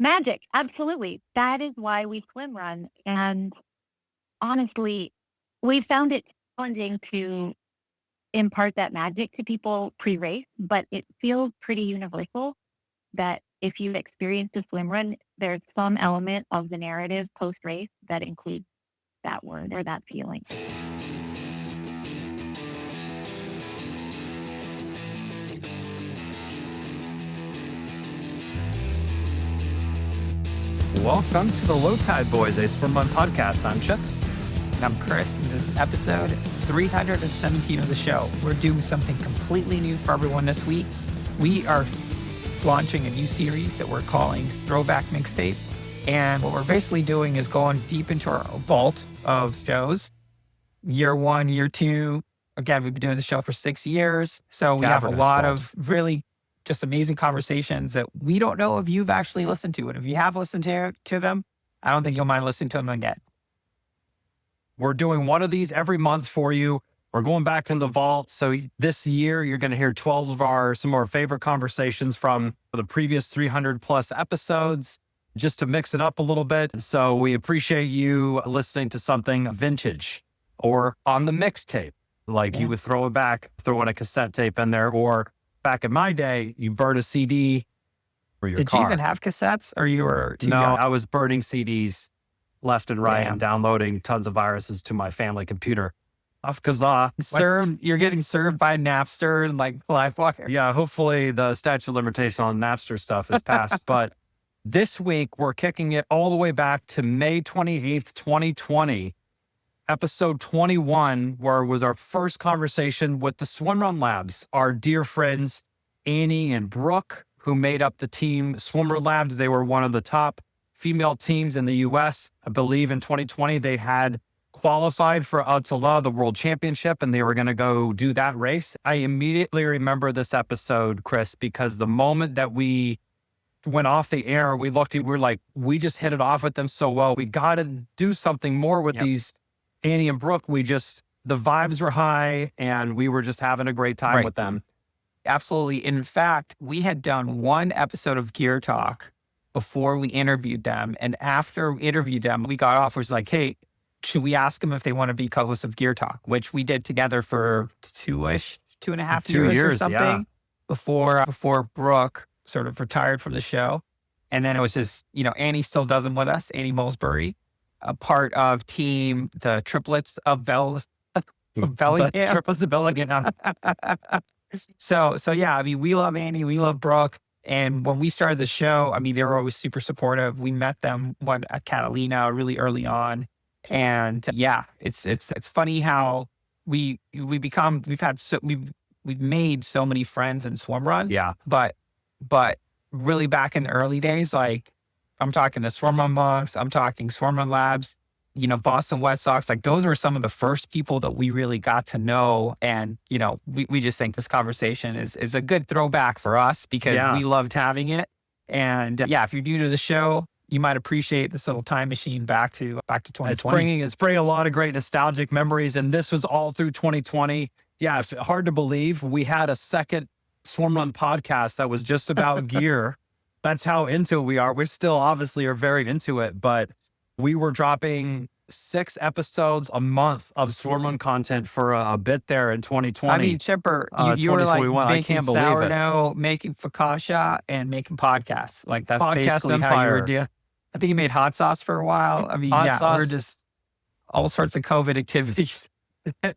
Magic, absolutely. That is why we swim run. And honestly, we found it challenging to impart that magic to people pre-race, but it feels pretty universal that if you've experienced a swim run, there's some element of the narrative post-race that includes that word or that feeling. Welcome to the Low Tide Boys, a Swimrun podcast. I'm Chip. And I'm Chris, and this is episode 317 of the show. We're doing something completely new for everyone this week. We are launching a new series that we're calling Throwback Mix Tape. And what we're basically doing is going deep into our vault of shows. Year one, year two. Again, we've been doing the show for 6 years. So we have a lot of really just amazing conversations that we don't know if you've actually listened to. And if you have listened to them, I don't think you'll mind listening to them again. We're doing one of these every month for you. We're going back in the vault. So this year, you're going to hear 12 of some of our favorite conversations from the previous 300 plus episodes, just to mix it up a little bit. So we appreciate you listening to something vintage or on the mixtape. Like you would throw in a cassette tape in there, or back in my day, you burn a CD for your car. Did you even have cassettes, or you were too young? young? I was burning CDs left and right and downloading tons of viruses to my family computer. Because you're getting served by Napster and like LiveWire. Yeah, hopefully the statute of limitation on Napster stuff is passed. But this week, we're kicking it all the way back to May 28th, 2020. Episode 21, where it was our first conversation with the Swimrun Labs, our dear friends, Annie and Brooke, who made up the team Swimrun Labs. They were one of the top female teams in the U.S. I believe in 2020, they had qualified for Ötillö, the world championship, and they were going to go do that race. I immediately remember this episode, Chris, because the moment that we went off the air, we were like, we just hit it off with them so well. We got to do something more with these Annie and Brooke. The vibes were high and we were just having a great time with them. Absolutely. In fact, we had done one episode of Gear Talk before we interviewed them. And after we interviewed them, we got off, was like, hey, should we ask them if they want to be co-hosts of Gear Talk, which we did together for 2.5 years or something before Brooke sort of retired from the show. And then it was just, Annie still does them with us, Annie Mulberry, a part of the triplets of Bellingham. Triplets of Bellingham. So yeah, I mean, we love Annie, we love Brooke. And when we started the show, I mean, they were always super supportive. We met them at Catalina really early on. And it's funny how we've made so many friends in swimrun. Yeah. But really back in the early days, like I'm talking the Swimrun Monks, I'm talking Swimrun Labs, Boston Wet Sox, like those were some of the first people that we really got to know. And, we just think this conversation is a good throwback for us because we loved having it. And if you're new to the show, you might appreciate this little time machine back to 2020. It's bringing a lot of great nostalgic memories. And this was all through 2020. Yeah, it's hard to believe we had a second Swimrun podcast that was just about gear. That's how into it we are. We still obviously are very into it, but we were dropping 6 episodes a month of Swimrun content for a bit there in 2020. I mean, Chipper, you were like making sourdough, making focaccia, and making podcasts. Like that's Podcast basically empire. how you were doing. I think you made hot sauce for a while. I mean, we're just all sorts of COVID activities.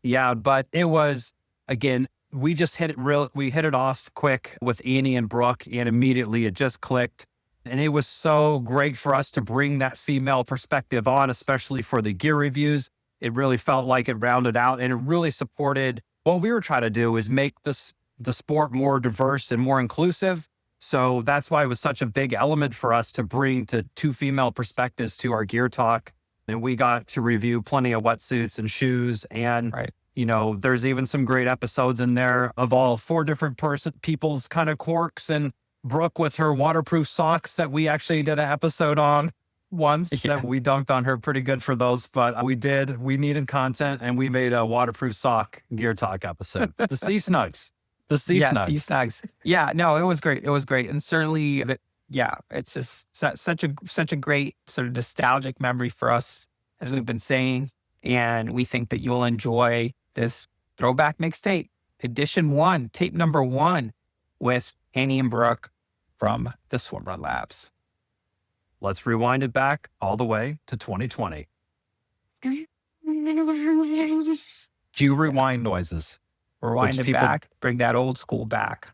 Yeah, but it was, again, we just hit it off quick with Annie and Brooke, and immediately it just clicked. And it was so great for us to bring that female perspective on, especially for the gear reviews. It really felt like it rounded out, and it really supported what we were trying to do, is make the sport more diverse and more inclusive. So that's why it was such a big element for us to bring the 2 female perspectives to our Gear Talk. And we got to review plenty of wetsuits and shoes. And, there's even some great episodes in there of all 4 different people's kind of quirks, and Brooke with her waterproof socks that we actually did an episode on once that we dunked on her pretty good for those. But we needed content, and we made a waterproof sock Gear Talk episode. The Sea Snugs. Sea Snugs. Yeah, no, it was great. It was great. And certainly yeah, it's just such a great sort of nostalgic memory for us, as we've been saying. And we think that you'll enjoy this throwback mixtape, edition 1, tape number 1, with Annie and Brooke from the Swimrun Labs. Let's rewind it back all the way to 2020. Cue rewind noises. Rewind Which it people- back, bring that old school back.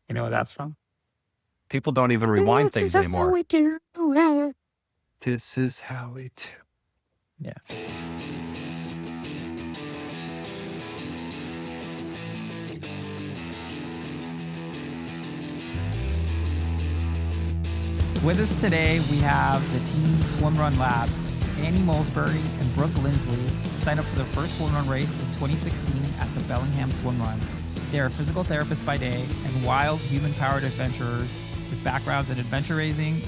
You know where that's from? People don't even rewind things anymore. This is how we do. Yeah. With us today, we have the team Swimrun Labs. Annie Mulberry and Brooke Lindsley signed up for their first swimrun race in 2016 at the Bellingham Swimrun. They are physical therapists by day and wild human-powered adventurers with backgrounds in adventure racing,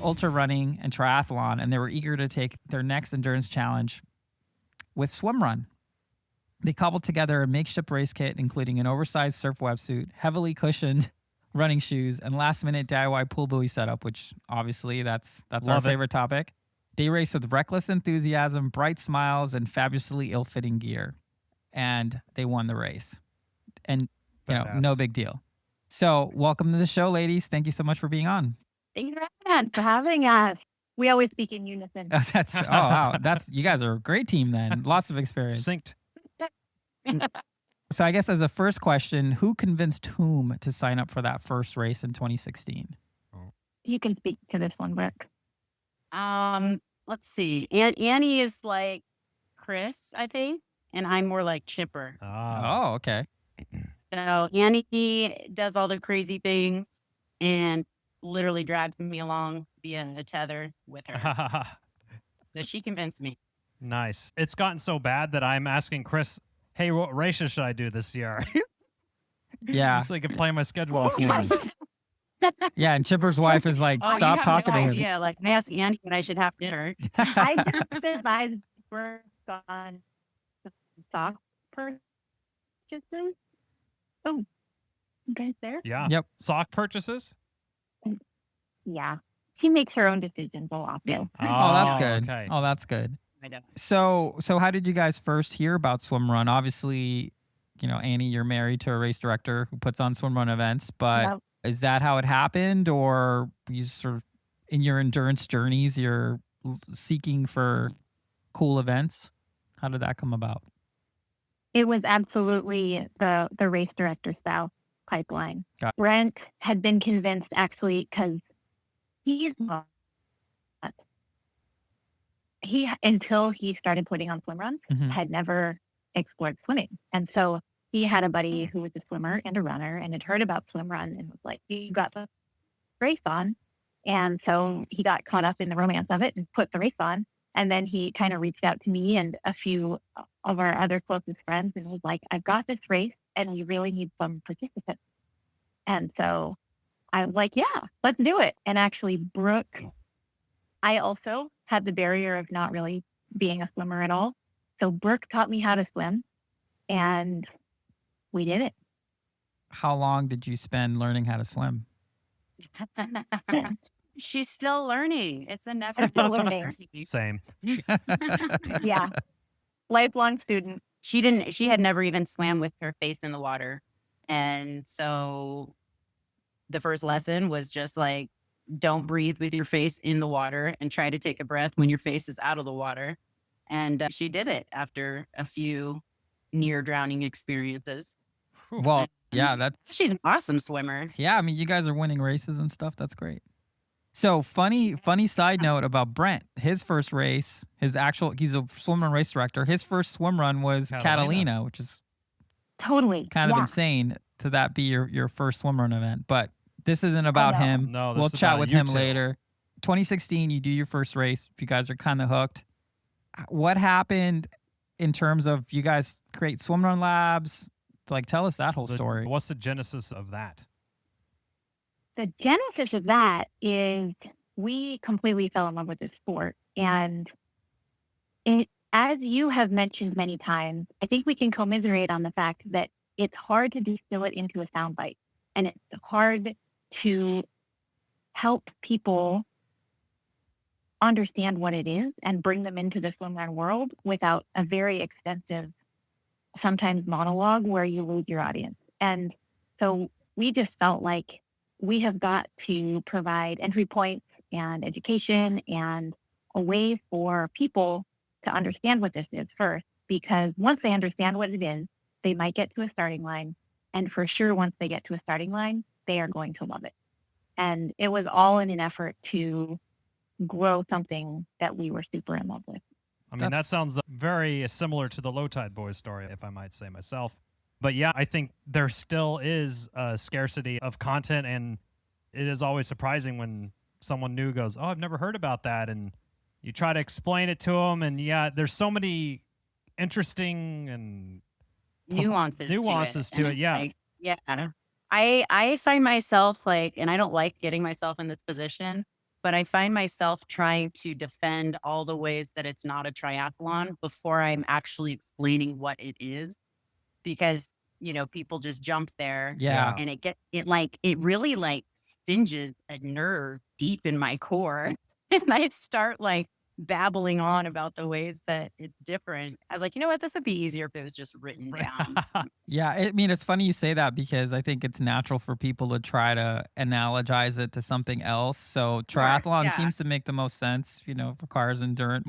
ultra running, and triathlon, and they were eager to take their next endurance challenge with swimrun. They cobbled together a makeshift race kit, including an oversized surf wetsuit, heavily cushioned running shoes, and last-minute DIY pool buoy setup, which obviously that's our Love it. favorite topic. They raced with reckless enthusiasm, bright smiles, and fabulously ill-fitting gear, and they won the race. And no Badass. big deal. So, welcome to the show, ladies. Thank you so much for being on. Thank you for having us. We always speak in unison. Wow. You guys are a great team then. Lots of experience. Synced. So I guess as a first question, who convinced whom to sign up for that first race in 2016? You can speak to this one, Brooke. Let's see. Annie is like Chris, I think, and I'm more like Chipper. Oh, okay. So Annie does all the crazy things and literally drags me along via a tether with her. So she convinced me. Nice. It's gotten so bad that I'm asking Chris, hey, what races should I do this year? Yeah. So he can plan my schedule for me. Yeah, and Chipper's wife is like, Oh, stop you have talking no to him. idea. Like, I asked Annie when I should have dinner. I just advised Brooke on sock purchases. Oh, you guys there? Yeah. Yep. Sock purchases? Yeah. She makes her own decisions a lot, though. Oh, that's good. Okay. Oh, that's good. I know. So how did you guys first hear about Swimrun? Obviously, Annie, you're married to a race director who puts on Swimrun events, but Yep. is that how it happened, or you sort of in your endurance journeys, you're seeking for cool events? How did that come about? It was absolutely the race director style pipeline. Got it. Brent had been convinced actually because until he started putting on swim runs, Mhm. had never explored swimming. And so he had a buddy who was a swimmer and a runner and had heard about swim run and was like, you got the race on. And so he got caught up in the romance of it and put the race on. And then he kind of reached out to me and a few of our other closest friends and was like, I've got this race and we really need some participants. And so I was like, yeah, let's do it. And actually, Brooke, I also had the barrier of not really being a swimmer at all. So Brooke taught me how to swim and we did it. How long did you spend learning how to swim? She's still learning. It's a never Still learning. Same. Yeah. Lifelong student. She had never even swam with her face in the water. And so the first lesson was just like, don't breathe with your face in the water and try to take a breath when your face is out of the water. And she did it after a few near drowning experiences. Well, yeah, She's an awesome swimmer. yeah. I mean, you guys are winning races and stuff. That's great. So funny side note about Brent. His first race, he's a swimrun race director. His first swim run was Catalina, which is Totally. kind of Yeah. insane to that be your first swim run event. But this isn't about no. him. No, this we'll is chat about with you him two. later. 2016, you do your first race. If you guys are kind of hooked, what happened in terms of you guys create Swimrun Labs? Like, tell us that whole story. What's the genesis of that? The genesis of that is we completely fell in love with this sport. And as you have mentioned many times, I think we can commiserate on the fact that it's hard to distill it into a soundbite. And it's hard to help people understand what it is and bring them into the swimrun world without a very extensive, sometimes monologue where you lose your audience. And so we just felt like we have got to provide entry points and education and a way for people to understand what this is first, because once they understand what it is, they might get to a starting line. And for sure, once they get to a starting line, they are going to love it. And it was all in an effort to grow something that we were super in love with. I mean, that sounds very similar to the Low Tide Boys story, if I might say myself. But yeah, I think there still is a scarcity of content, and it is always surprising when someone new goes, "Oh, I've never heard about that," and you try to explain it to them, and yeah, there's so many interesting and nuances to it. Yeah. Like, yeah. I find myself like, and I don't like getting myself in this position, but I find myself trying to defend all the ways that it's not a triathlon before I'm actually explaining what it is, because, people just jump there. Yeah. And it really like stinges a nerve deep in my core. And I start like babbling on about the ways that it's different. I was like, you know what? This would be easier if it was just written down. Yeah, I mean, it's funny you say that because I think it's natural for people to try to analogize it to something else. So triathlon Yeah. seems to make the most sense. Requires endurance.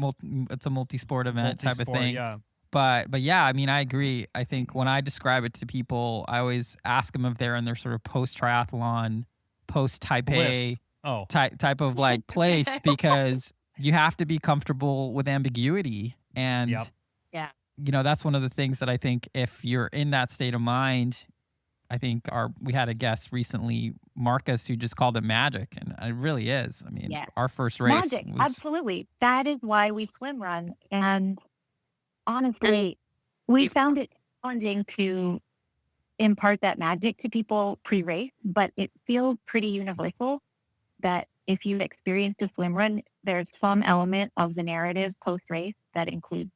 It's a multi-sport event type of Multi-sport, thing. yeah. But yeah, I mean, I agree. I think when I describe it to people, I always ask them if they're in their sort of post-triathlon, post-Taipei type of like place, because you have to be comfortable with ambiguity. And Yep. Yeah. that's one of the things that I think if you're in that state of mind, I think we had a guest recently, Marcus, who just called it magic. And it really is. I mean, Yeah. our first race Magic, was, absolutely. That is why we swim run. And honestly, we found it challenging to impart that magic to people pre-race, but it feels pretty universal that if you've experienced a swim run, there's some element of the narrative post-race that includes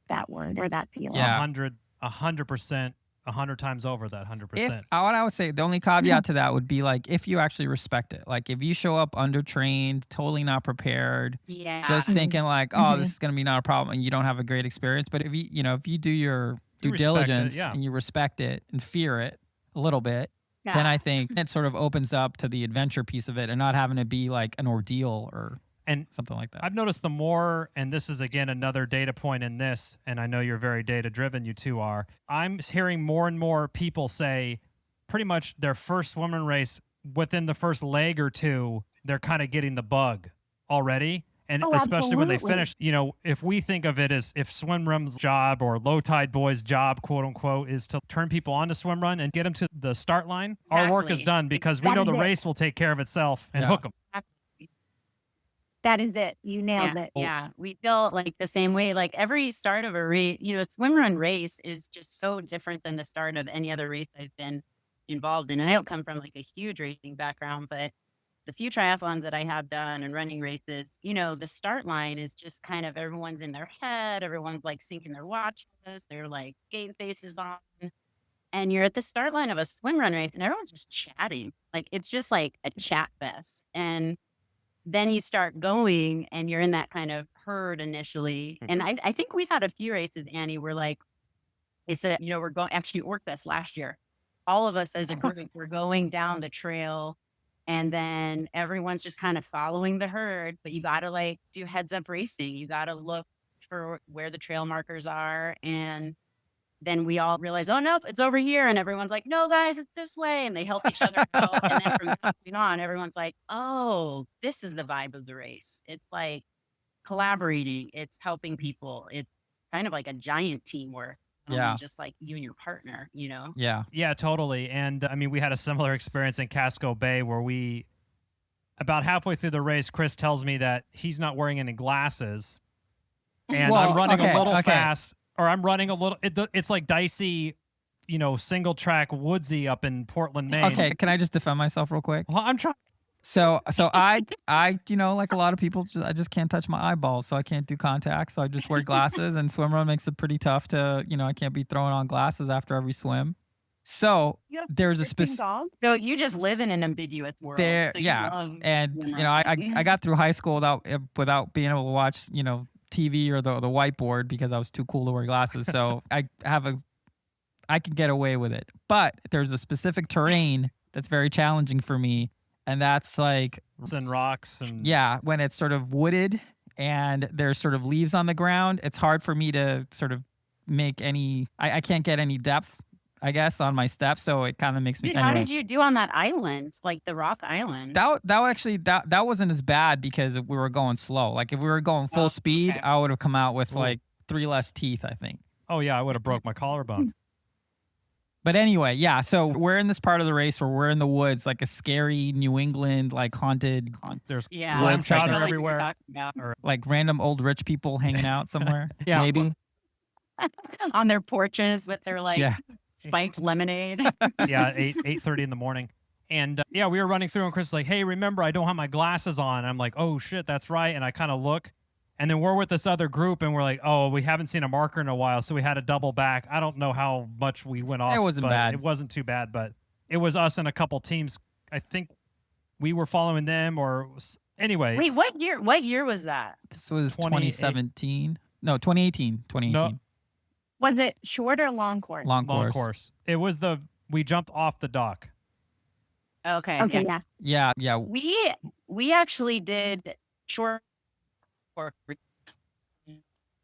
that word or that feeling. Yeah. 100%, 100 times over that 100%. What I would say, the only caveat to that would be like if you actually respect it. Like if you show up undertrained, totally not prepared, Yeah. just thinking like, oh, this is going to be not a problem, and you don't have a great experience. But if you do your due respect it, diligence yeah. and you respect it and fear it a little bit, then I think it sort of opens up to the adventure piece of it and not having to be like an ordeal or something like that. I've noticed the more, and this is again another data point in this, and I know you're very data driven, you two are. I'm hearing more and more people say pretty much their first swimrun race, within the first leg or two, they're kind of getting the bug already. And especially when they finish, if we think of it as if Swimrun's job or Low Tide Boys' job, quote unquote, is to turn people on to Swimrun and get them to the start line, our work is done because we know the race will take care of itself and hook them. That is it. You nailed it. Yeah. We feel like the same way. Like every start of a race, swimrun race is just so different than the start of any other race I've been involved in. And I don't come from like a huge racing background, but the few triathlons that I have done and running races, the start line is just kind of everyone's in their head. Everyone's like syncing their watches. They're like game faces on. And you're at the start line of a swimrun race and everyone's just chatting. Like it's just like a chat fest. And then you start going and you're in that kind of herd initially. And I think we've had a few races, Annie, where like, we're going, actually Orcfest last year. All of us as a group, we're going down the trail and then everyone's just kind of following the herd, but you got to like do heads up racing. You got to look for where the trail markers are. And then we all realize, oh, nope, it's over here. And everyone's like, no, guys, it's this way. And they help each other out. And then from that point on, everyone's like, oh, this is the vibe of the race. It's like collaborating. It's helping people. It's kind of like a giant teamwork. Yeah. Just like you and your partner, Yeah. Yeah, totally. And I mean, we had a similar experience in Casco Bay where about halfway through the race, Chris tells me that he's not wearing any glasses. And I'm running a little fast. Or I'm running a little, it's like dicey, single track woodsy up in Portland, Maine. Okay, can I just defend myself real quick? Well, I'm trying. So I like a lot of people, I just can't touch my eyeballs, so I can't do contacts. So I just wear glasses, and swimrun makes it pretty tough to, I can't be throwing on glasses after every swim. So You have there's a 13 specific dogs? So you just live in an ambiguous world. there, So you yeah. love And swim you know, I running. got through high school without being able to watch, you know, TV or the whiteboard because I was too cool to wear glasses. So I can get away with it. But there's a specific terrain that's very challenging for me, and that's like, And rocks and yeah, when it's sort of wooded and there's sort of leaves on the ground, it's hard for me to sort of make any. I can't get any depth, I guess, on my steps. So it kind of makes me. Dude, how anyway. did you do on that island, like the rock island? That wasn't as bad because we were going slow. Like if we were going full Oh, speed, okay. I would have come out with Ooh. like 3 less teeth, I think. oh yeah, I would have broke my collarbone. But anyway, yeah. So we're in this part of the race where we're in the woods, like a scary New England, like haunted, There's Yeah, clam Woods, like chowder I know what you're everywhere. talking about. like random old rich people hanging out somewhere. Yeah. Maybe. On their porches with their like Yeah. spiked lemonade. Yeah, 8:30 in the morning. And yeah, we were running through, and Chris is like, "Hey, remember, I don't have my glasses on." And I'm like, "Oh shit, that's right." And I kind of look, and then we're with this other group, and we're like, "Oh, we haven't seen a marker in a while," so we had to double back. I don't know how much we went off. wasn't but bad. It wasn't too bad, but it was us and a couple teams. I think we were following them, or anyway. Wait, what year? What year was that? This was 28 2017. No, 2018. 2018. Was it short or long course? Long long course. course. It was we jumped off the dock. Okay. Okay, Yeah. yeah. Yeah. We actually did short for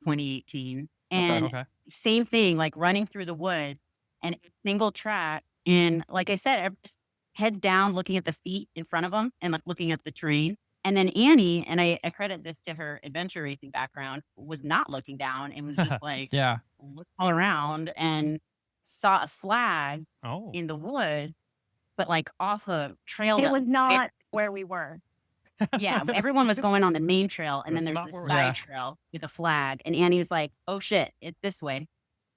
2018, and Okay. same thing, like running through the woods and single track. And like I said, just heads down, looking at the feet in front of them and like looking at the terrain. And then Annie, and I credit this to her adventure racing background, was not looking down and was just like, Yeah. looked all around and saw a flag Oh. in the wood, but like off a trail. It that- was not where we were. yeah, everyone was going on the main trail, and then That's there's not this where side we Yeah. trail with a flag. And Annie was like, "Oh shit, it's this way."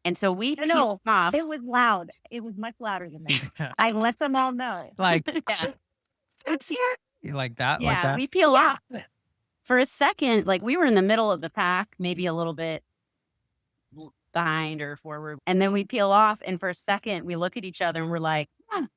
And so we No, peeled off. It was loud. It was much louder than that. I let them all know. Like, Yeah. It's here. like that. Yeah, Like that. we peel off for a second. Like we were in the middle of the pack, maybe a little bit behind or forward, and then we peel off. And for a second, we look at each other and we're like, "Huh,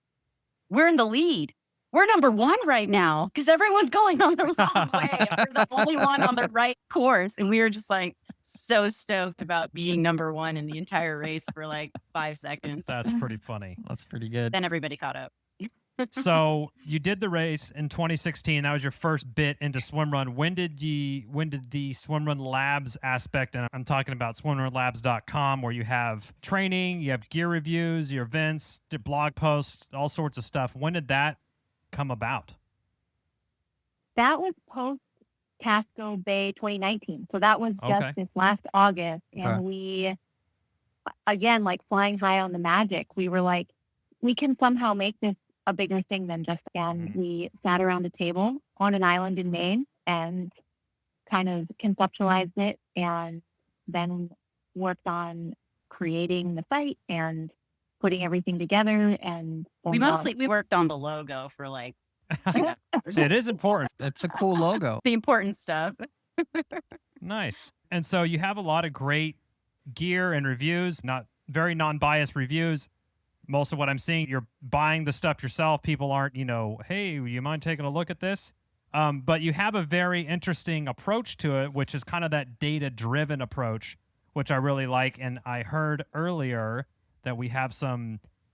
we're in the lead. We're number one right now because everyone's going on the wrong way. We're the only one on the right course." And we were just like so stoked about being number one in the entire race for like 5 seconds. That's pretty funny. That's pretty good. Then everybody caught up. So you did the race in 2016. That was your first bit into swimrun. When did the Swimrun Labs aspect, and I'm talking about swimrunlabs.com, where you have training, you have gear reviews, your events, the blog posts, all sorts of stuff. When did that come about? That was post Casco Bay 2019. So that was just Okay. this last August. And Okay. we, again, like flying high on the magic, we were like, we can somehow make this a bigger thing than just, and Mhm. we sat around a table on an island in Maine and kind of conceptualized it and then worked on creating the site and putting everything together. And We worked on the logo for like 2 hours. It is important. It's a cool logo. The important stuff. Nice. And so you have a lot of great gear and reviews, not very non-biased reviews. Most of what I'm seeing, you're buying the stuff yourself. People aren't, hey, you mind taking a look at this? But you have a very interesting approach to it, which is kind of that data-driven approach, which I really like. And I heard earlier that we have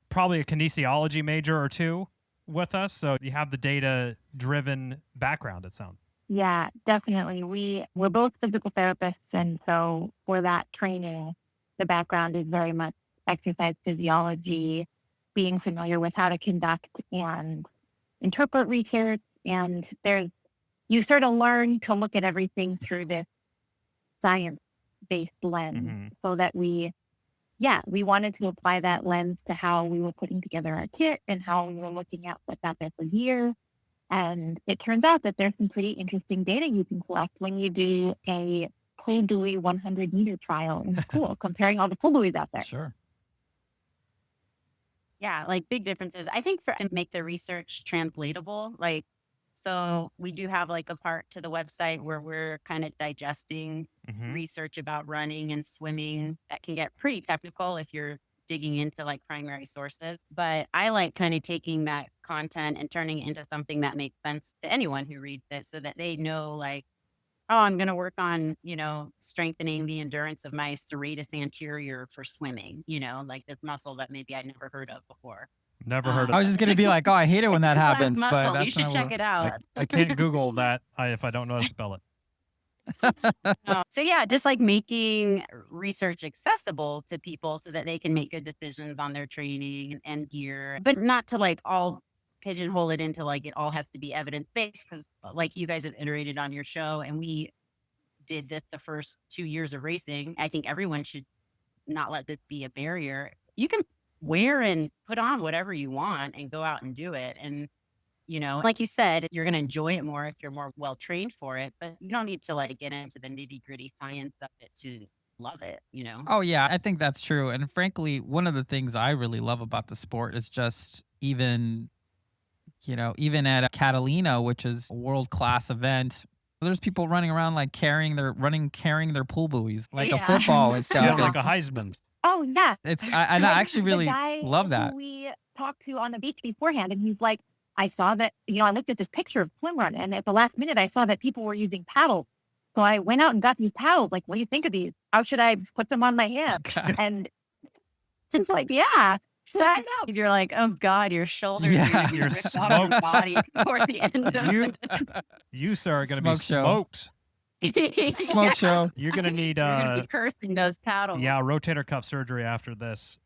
probably a kinesiology major or two with us. So you have the data-driven background, it sounds. Yeah, definitely. We're both physical therapists. And so for that training, the background is very much exercise physiology, being familiar with how to conduct and interpret research. And you sort of learn to look at everything through this science-based lens Mhm. so that we wanted to apply that lens to how we were putting together our kit and how we were looking at what's out there for gear. And it turns out that there's some pretty interesting data you can collect when you do a pull buoy 100-meter trial in school, comparing all the pull buoys out there. Sure. Yeah, like big differences. I think to make the research translatable, like, so we do have like a part to the website where we're kind of digesting Mhm. research about running and swimming that can get pretty technical if you're digging into like primary sources. But I like kind of taking that content and turning it into something that makes sense to anyone who reads it so that they know like, oh, I'm going to work on, strengthening the endurance of my serratus anterior for swimming, like this muscle that maybe I'd never heard of before. Never heard of I was just going to be like, oh, I hate it when that Black happens, but muscle. that's You should not check what- it out. I can't Google that if I don't know how to spell it. So yeah, just like making research accessible to people so that they can make good decisions on their training and gear, but not to like all pigeonhole it into like it all has to be evidence-based, because like you guys have iterated on your show and we did this the first 2 years of racing. I think everyone should not let this be a barrier. You can wear and put on whatever you want and go out and do it. And like you said, you're going to enjoy it more if you're more well trained for it, but you don't need to like get into the nitty gritty science of it to love it, Oh, yeah, I think that's true. And frankly, one of the things I really love about the sport is just even at a Catalina, which is a world-class event, there's people running around like carrying their pool buoys like a Yeah. football and stuff. Yeah, And like a Heisman. Oh, yeah. I Like, actually the really guy love who that. we talked to on the beach beforehand, and he's like, I saw that, I looked at this picture of Swimrun, and at the last minute, I saw that people were using paddles. So I went out and got these paddles. Like, what do you think of these? How should I put them on my hand? God. And it's like, yeah, try it out. If you're like, oh God, your shoulders Yeah. are gonna be You're ripped off your smoked. body toward the end of You, it. you sir, are going to be Smoke show. smoked. Smoke show. You're going to need You're gonna be cursing those paddles. yeah, rotator cuff surgery after this.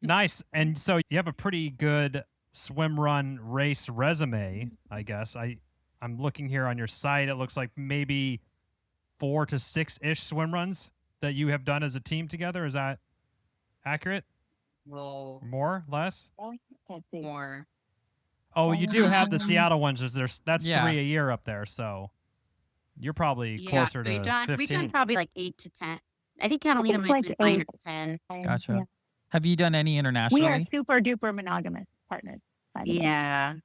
Nice. And so you have a pretty good swim run race resume, I guess. I'm looking here on your site. It looks like maybe 4 to 6-ish swim runs that you have done as a team together. Is that accurate? Well, More, less? more. Oh, you do have the Seattle ones. That's Yeah. 3 a year up there. So you're probably Yeah, closer to we've done 15. probably like 8 to 10. I think Catalina It's might like be 9 8. or 10. Gotcha. Yeah. Have you done any We are internationally? super duper monogamous partners. By the way. Yeah.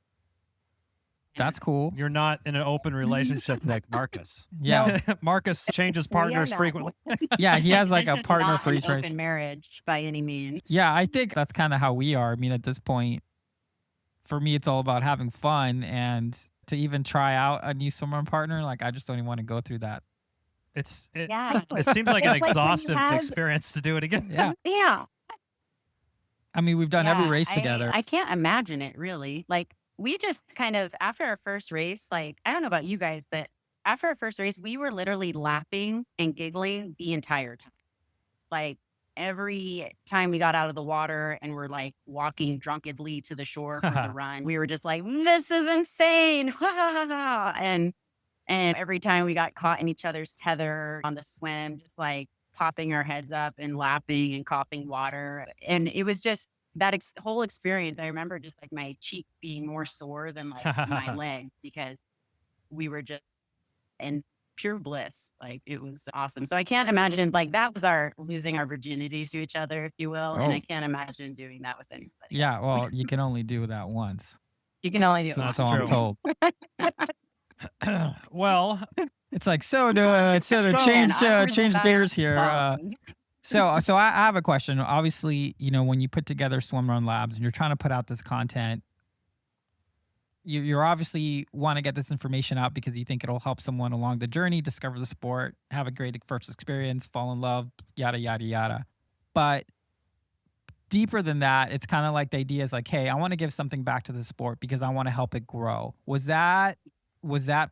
That's cool. You're not in an open relationship like Marcus. Yeah. Marcus changes We are partners not. frequently. Yeah, he has like This a is partner not for an each race. open marriage by any means. Yeah, I think that's kind of how we are. I mean, at this point, for me, it's all about having fun, and to even try out a new swimrun partner, like I just don't even want to go through that. It Yeah. seems like an It's like when you exhaustive have- experience to do it again. Yeah. Yeah. I mean, we've done every Yeah, race together. I can't imagine it really. Like we just kind of after our first race, like I don't know about you guys, but after our first race, we were literally laughing and giggling the entire time. Like every time we got out of the water and we're like walking drunkenly to the shore for the run, we were just like, "This is insane!" and every time we got caught in each other's tether on the swim, just like popping our heads up and laughing and coughing water, and it was just that whole experience. I remember just like my cheek being more sore than like my leg because we were just in pure bliss. Like it was awesome. So I can't imagine like that was our losing our virginities to each other, if you will. And Oh. I can't imagine doing that with anybody. Yeah, else. well, you can only do that once. You can only do it So, once. That's I'm true. told. Well, It's like to So change awkward change about gears here. phone. So I have a question. Obviously, when you put together Swimrun Labs and you're trying to put out this content, you're obviously want to get this information out because you think it'll help someone along the journey, discover the sport, have a great first experience, fall in love, yada, yada, yada. But deeper than that, it's kind of like the idea is like, hey, I want to give something back to the sport because I want to help it grow. Was that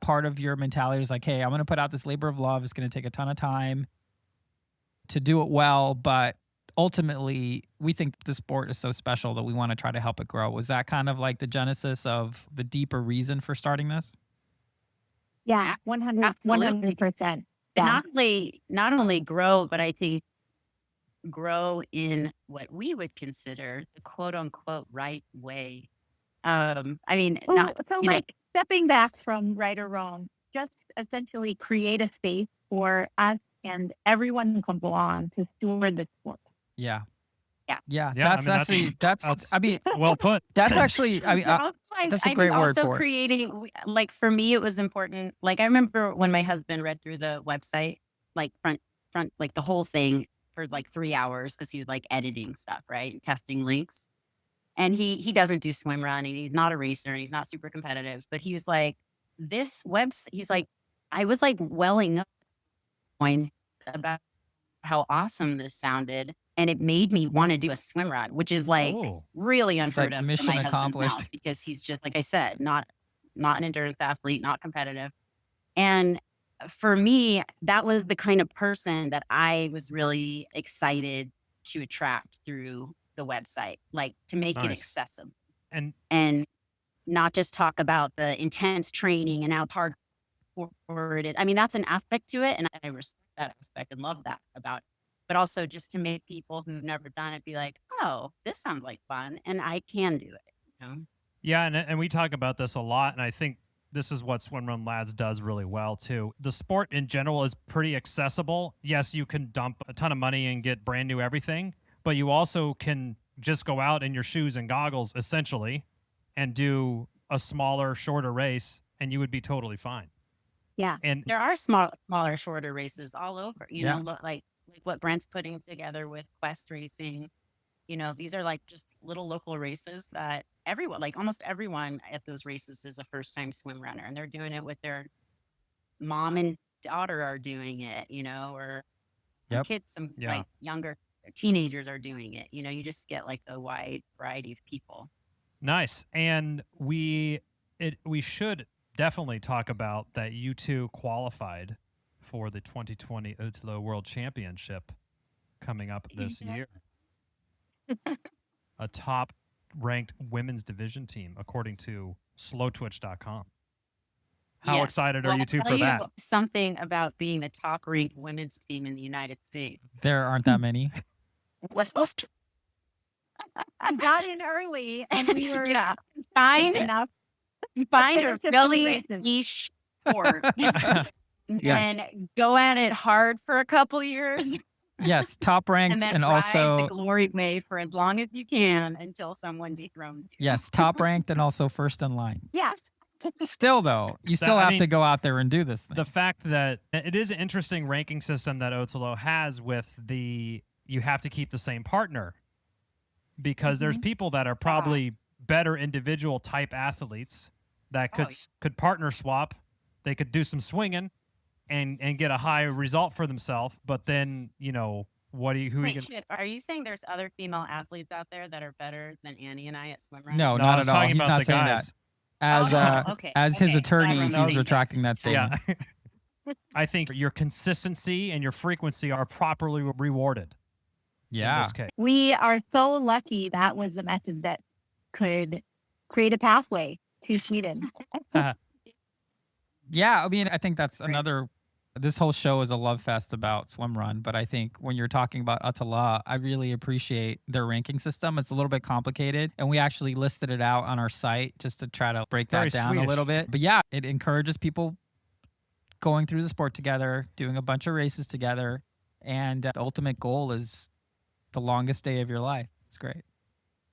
part of your mentality? Is like, hey, I'm going to put out this labor of love. It's going to take a ton of time to do it well, but ultimately we think the sport is so special that we want to try to help it grow. Was that kind of like the genesis of the deeper reason for starting this? Yeah. 100%. Absolutely. 100%. Yeah. Not only grow, but I think grow in what we would consider the quote unquote right way. I mean, Well, not so you know, like stepping back from right or wrong, just essentially create a space for us and everyone who comes along to steward the sport. Yeah. Yeah. Yeah. Yeah, I That's mean, actually, that's- I mean, well put. that's actually, I mean, Also, that's a I great think word also for it. creating, like for me, it was important. Like I remember when my husband read through the website, like front, like the whole thing, for like 3 hours because he was like editing stuff, right? And testing links. And he doesn't do swim run. And he's not a racer. And he's not super competitive. But he was like, this website, he's like, I was like welling up going about how awesome this sounded. And it made me want to do a swim run, which is like Oh, really It's like unheard of for mission my husband's accomplished. mouth because he's just, like I said, not an endurance athlete, not competitive. And for me, that was the kind of person that I was really excited to attract through the website, like to make it nice. accessible And and not just talk about the intense training and how hard it is. I mean, that's an aspect to it, and I respect that aspect and love that about it. But also just to make people who've never done it be like, oh, this sounds like fun, and I can do it. You know? yeah, and we talk about this a lot, and I think this is what Swimrun Labs does really well too. The sport in general is pretty accessible. Yes, you can dump a ton of money and get brand new everything, but you also can just go out in your shoes and goggles essentially and do a smaller, shorter race, and you would be totally fine. Yeah. And There are smaller, shorter races all over. You Yeah. know, like what Brent's putting together with Quest Racing. You know, these are like just little local races that everyone, like almost everyone at those races is a first time swim runner, and they're doing it with their mom and daughter are doing it, you know, or Yep. kids, some Yeah. like younger teenagers are doing it. You know, you just get like a wide variety of people. nice. And we should definitely talk about that you two qualified for the 2020 Ötillö World Championship coming up this year. A top ranked women's division team, according to slowtwitch.com. How Yeah. excited are Well, you I'll two tell for you that? something about being the top ranked women's team in the United States. There aren't that many. I got in early and we were Yeah. Find enough. a Finish the really races. niche sport Yes. and go at it hard for a couple years Yes, top ranked and then and ride also the glory wave for as long as you can until someone dethrones you. yes, top ranked and also first in line. Yeah. Still though, you still I have mean, to go out there and do this thing. The fact that it is an interesting ranking system that Ötillö has with you have to keep the same partner because there's people that are probably better individual type athletes that could partner swap. They could do some swinging and get a high result for themselves. But then, you know, who are you Wait, gonna? shit, are you saying there's other female athletes out there that are better than Annie and I at swimrun? No, I not was at all. talking He's about not the saying guys. that. As okay. as his Okay. attorney, Never he's mind. retracting that statement. Yeah. I think your consistency and your frequency are properly rewarded. In Yeah. this case. We are so lucky that was the method that could create a pathway to Sweden. Yeah, I mean, I think that's another. This whole show is a love fest about swim run, but I think when you're talking about Ötillö, I really appreciate their ranking system. It's a little bit complicated, and we actually listed it out on our site just to try to break very that down a Swedish. little bit. But yeah, it encourages people going through the sport together, doing a bunch of races together, and the ultimate goal is the longest day of your life. It's great.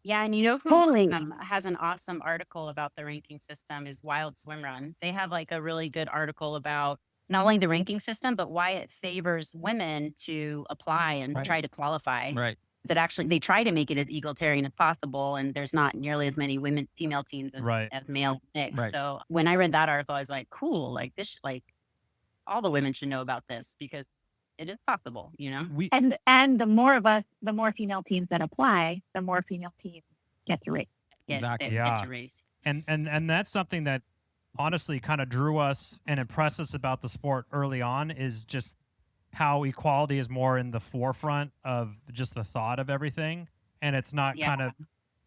Yeah, and you know who Totally. has an awesome article about the ranking system is Wild Swim Run. They have like a really good article about not only the ranking system, but why it favors women to apply and Right. try to qualify. Right. That actually they try to make it as egalitarian as possible, and there's not nearly as many female teams as, Right. as male mix. Right. So when I read that article, I was like, cool, like this, like all the women should know about this because it is possible, you know? And the more of us, the more female teams that apply, the more female teams get to race. Exactly. Yeah. To race. And that's something that honestly kind of drew us and impressed us about the sport early on is just how equality is more in the forefront of just the thought of everything. And it's not kind of,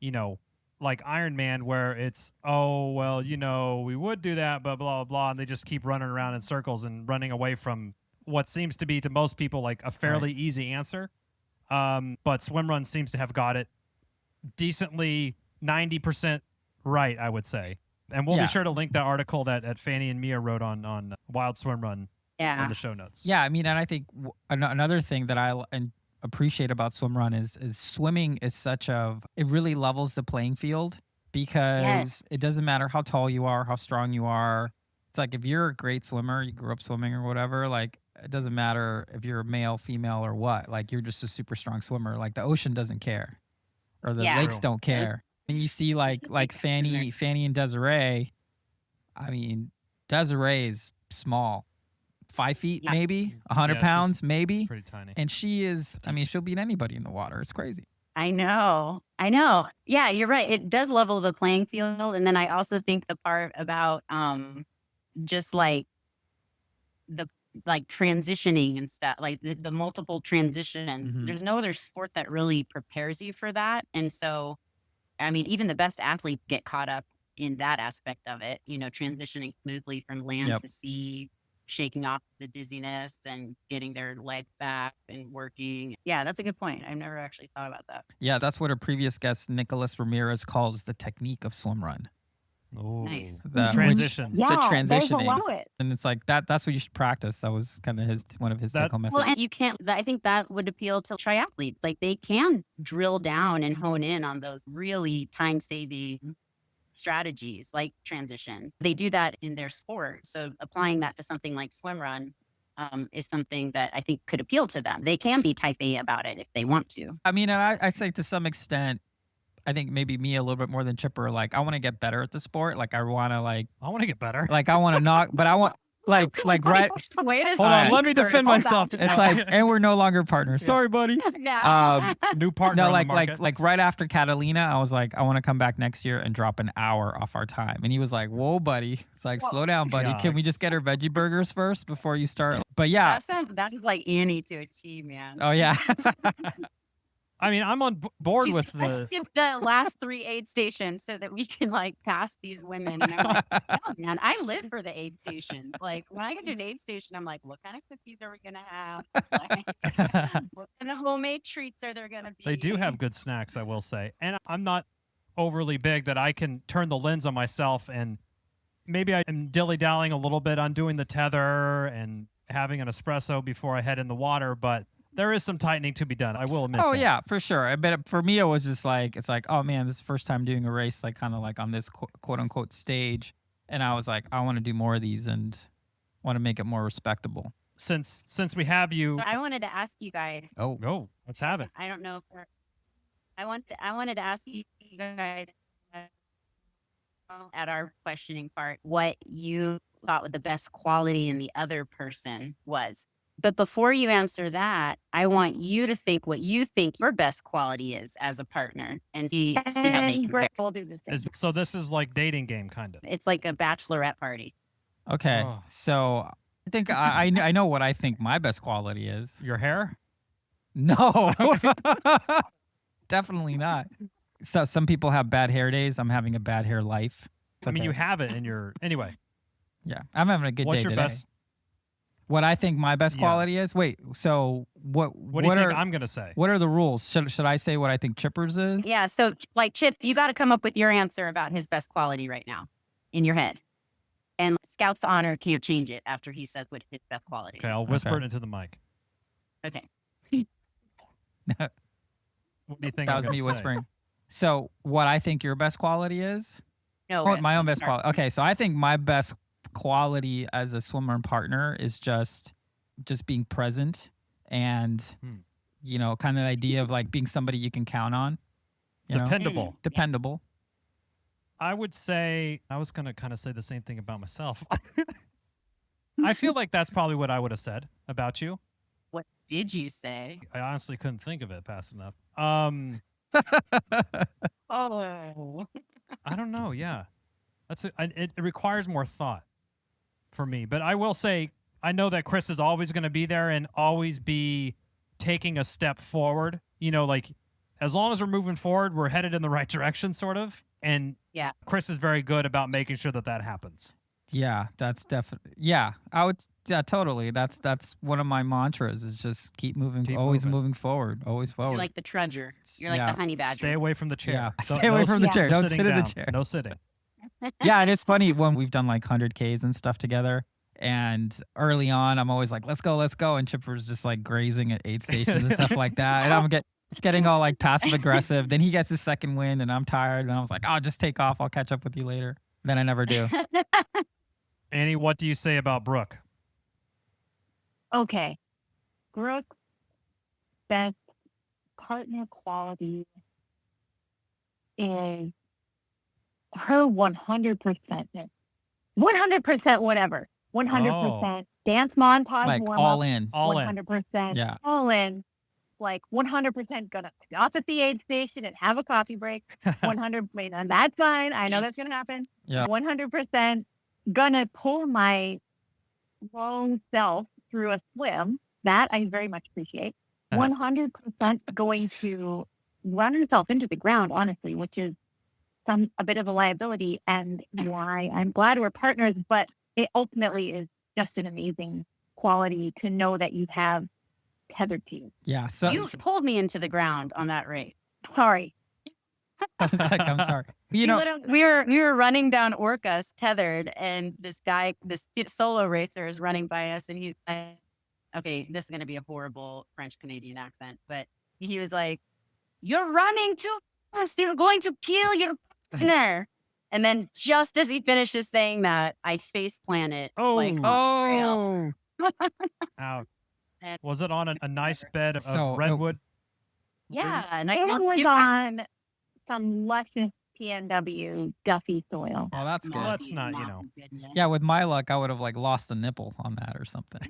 you know, like Iron Man where it's, oh, well, you know, we would do that, but blah, blah, blah. And they just keep running around in circles and running away from what seems to be to most people like a fairly easy answer. But Swimrun seems to have got it decently 90% right, I would say. And we'll be sure to link that article that Fanny and Mia wrote on Wild Swimrun in the show notes. Yeah, I mean, and I think another thing that I appreciate about swimrun is swimming is it really levels the playing field because it doesn't matter how tall you are, how strong you are. It's like if you're a great swimmer, you grew up swimming or whatever, like it doesn't matter if you're a male, female, or what. Like, you're just a super strong swimmer. Like, the ocean doesn't care, or the Yeah. lakes True. don't care. And you see like Fanny and Desiree. I mean, Desiree's small, 5 feet, Yeah. maybe 100 Yeah, she's pounds, maybe. Pretty tiny. And she is, I mean, she'll beat anybody in the water. It's crazy. I know. Yeah, you're right. It does level the playing field. And then I also think the part about just like the transitioning and stuff, like the multiple transitions. Mhm. There's no other sport that really prepares you for that. And so, I mean, even the best athletes get caught up in that aspect of it, transitioning smoothly from land Yep. to sea, shaking off the dizziness and getting their legs back and working. Yeah, that's a good point. I've never actually thought about that. Yeah, that's what a previous guest, Nicholas Ramirez, calls the technique of swim run. Ooh. Nice. Transitions. The Yeah, there's a transitioning. lot of it. And it's like that's what you should practice. That was kind of one of his That- take home Well, messages. and you can't, I think that would appeal to triathletes. Like they can drill down and hone in on those really time saving strategies like transitions. They do that in their sport. So applying that to something like swim run is something that I think could appeal to them. They can be type A about it if they want to. I mean, and I'd say to some extent, I think maybe me a little bit more than Chipper. Like, I want to get better at the sport. Like, I want to I want to get better. I want to knock, but I want like right. Wait a Hold on, second. let me defend Hold myself. on. It's like, and we're no longer partners. Yeah. Sorry, buddy. Yeah. New partner. No, on the market. like right after Catalina, I was like, I want to come back next year and drop an hour off our time. And he was like, whoa, buddy. It's like, slow down, buddy. Yeah. Can we just get our veggie burgers first before you start? But yeah. That is like Annie to achieve, man. Oh yeah. I mean, I'm on board Dude, with let's the. skip the last 3 aid stations so that we can like pass these women. And I'm like, oh, man, I live for the aid stations. Like when I get to an aid station, I'm like, what kind of cookies are we gonna have? Like, what kind of homemade treats are there gonna be? They do have good snacks, I will say. And I'm not overly big that I can turn the lens on myself, and maybe I am dilly-dallying a little bit on doing the tether and having an espresso before I head in the water, but there is some tightening to be done. I will admit. Oh that. yeah, for sure. But for me, it was just like, it's like, oh man, this is the first time doing a race, like kind of like on this quote unquote stage. And I was like, I want to do more of these and want to make it more respectable. Since we have you, I wanted to ask you guys. Oh, go. Let's have it. I don't know if I wanted to ask you guys at our questioning part what you thought the best quality in the other person was. But before you answer that, I want you to think what you think your best quality is as a partner and see how they And compare. we'll do the same. So this is like dating game, kind of. It's like a bachelorette party. okay. Oh. So I think I know what I think my best quality is. Your hair? No, definitely not. So some people have bad hair days. I'm having a bad hair life. It's I mean, okay. you have it in your. Anyway, Yeah, I'm having a good what's day your today. best? What I think my best Yeah. quality is? Wait, so what What do you are think I'm gonna say? what are the rules? Should I say what I think Chipper's is? Yeah. So, like, Chip, you got to come up with your answer about his best quality right now in your head. And Scout's honor can't change it after he says what his best quality Okay, is. I'll whisper Okay. it into the mic. Okay. What do you think? That I'm was gonna me say? whispering. So what I think your best quality is? No, Oh, my own best sorry. quality. Okay, so I think my best quality as a swimmer and partner is just being present and Hmm. you know, kind of the idea of like being somebody you can count on. You know, Dependable. dependable. I would say I was gonna kind of say the same thing about myself. I feel like that's probably what I would have said about you. What did you say? I honestly couldn't think of it fast enough. Oh. I don't know. Yeah, it requires more thought for me. But I will say, I know that Chris is always going to be there and always be taking a step forward. You know, like as long as we're moving forward, we're headed in the right direction, sort of. And Yeah. Chris is very good about making sure that happens. Yeah, that's definitely. Yeah, I would. Yeah, totally. That's one of my mantras is just keep moving, Keep always moving. moving forward, always forward. You're like the trudger. You're like Yeah. the honey badger. Stay away from the chair. Yeah, Don't- stay away no from the s- chair. no Don't sitting sit in the down. chair. No sitting. Yeah, and it's funny when we've done like 100Ks and stuff together. And early on, I'm always like, let's go. And Chipper's just like grazing at aid stations and stuff like that. And it's getting all like passive aggressive. Then he gets his second win and I'm tired. And I was like, oh, just take off. I'll catch up with you later. Then I never do. Annie, what do you say about Brooke? Okay. Brooke's best partner quality is her 100%. 100% whatever. 100% dance montage Like warm all up. in. All in. 100% Yeah. all in. Like 100% gonna stop at the aid station and have a coffee break. 100, and that's fine. I know that's gonna happen. Yeah. 100% gonna pull my lone self through a swim. That I very much appreciate. 100% going to run herself into the ground, honestly, which is a bit of a liability and why I'm glad we're partners, but it ultimately is just an amazing quality to know that you have tethered to you. Yeah. So You pulled me into the ground on that race. Sorry. it's like, I'm sorry. You know, we were running down Orcas tethered, and this guy, this solo racer, is running by us, and he's like, okay, this is gonna be a horrible French Canadian accent, but he was like, "You're running too fast. You're going to kill your partner." And then just as he finishes saying that, I face plant it. Like, oh, Out. And- Was it on a nice bed of So, redwood? yeah, and It was on some luscious PNW Duffy soil. oh, that's good. Well, that's not, you know. Yeah, with my luck, I would have like lost a nipple on that or something.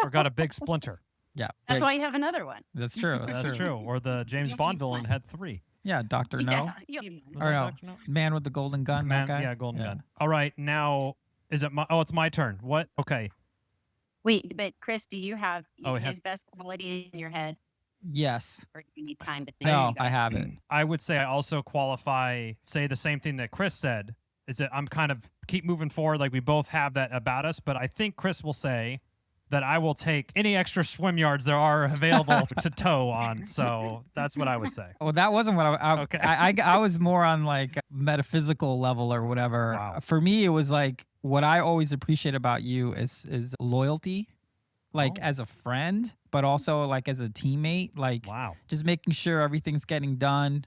Or got a big splinter. Yeah, That's big- why you have another one. That's true. That's true. Or the James Bond villain had 3. Yeah, Doctor No, Yeah. Was Or that no. Dr. No? man with the golden gun. Man, that guy. yeah, golden gun. All right, now is it my? Oh, it's my turn. What? Okay. Wait, but Chris, do you have Oh, we his best quality in your head, Yes. or do you need time to think? No, You I got- haven't. I would say I also qualify. Say the same thing that Chris said. Is that I'm kind of keep moving forward. Like we both have that about us, but I think Chris will say that I will take any extra swim yards there are available to tow on. So that's what I would say. Well, that wasn't what Okay. I was more on like metaphysical level or whatever. Wow. For me, it was like what I always appreciate about you is loyalty, like Oh. as a friend, but also like as a teammate. Like Wow. just making sure everything's getting done.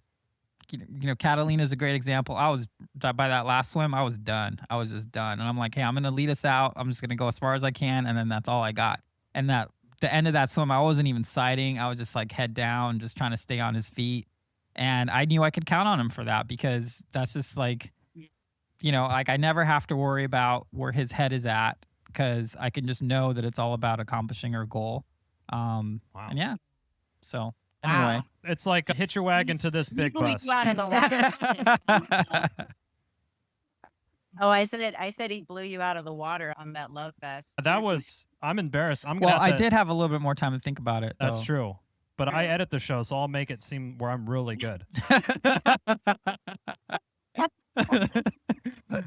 You know, Catalina's a great example. I was by that last swim, I was done. I was just done, and I'm like, hey, I'm gonna lead us out. I'm just gonna go as far as I can, and then that's all I got. And that the end of that swim, I wasn't even sighting. I was just like head down, just trying to stay on his feet. And I knew I could count on him for that because that's just like, you know, like I never have to worry about where his head is at because I can just know that it's all about accomplishing our goal. Wow. And yeah, so Wow. anyway. It's like hitch your wagon to this big Blew bus. you out of the water. Oh, I said he blew you out of the water on that love fest. That was. I'm embarrassed. I'm gonna. Well, have I to- did have a little bit more time to think about it. That's though. true. But I edit the show, so I'll make it seem where I'm really good.